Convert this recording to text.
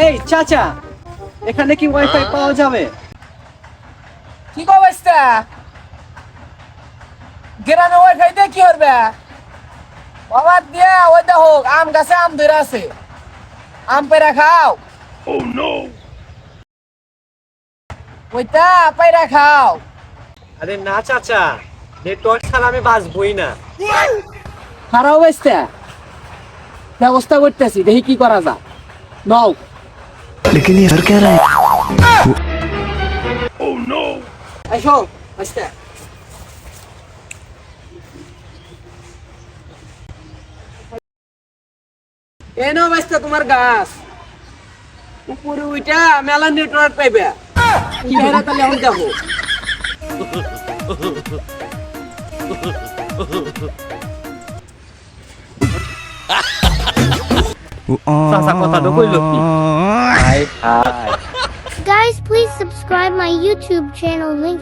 এই চাচা, এখানে কি ওয়াইফাই পাওয়া যাবে? কি অবস্থা? গ্রামে ওয়াইফাই দিয়ে কি করবে? বাবা দিয়ে ওই দেখো আম গাছে আম ধরে আছে, আম পেরা খাও। ওইটা পাইরা খাও। আরে না চাচা, নেটওয়ার্ক ছাড়া আমি বাঁচবই না। খারাপ অবস্থা, ব্যবস্থা করতেছি, দেখি কি করা যায়। নাও। लेकिन ये कर क्या रहा है? আসো আস্তে। এনো বাস্তা তোমার গাছ উপরে উইটা মেলা নেটওয়ার্ক পাইবে। চেহারা তাহলে এখন দেখো। চাচা কথাটা কইলো কি? High high. Guys, please subscribe my YouTube channel link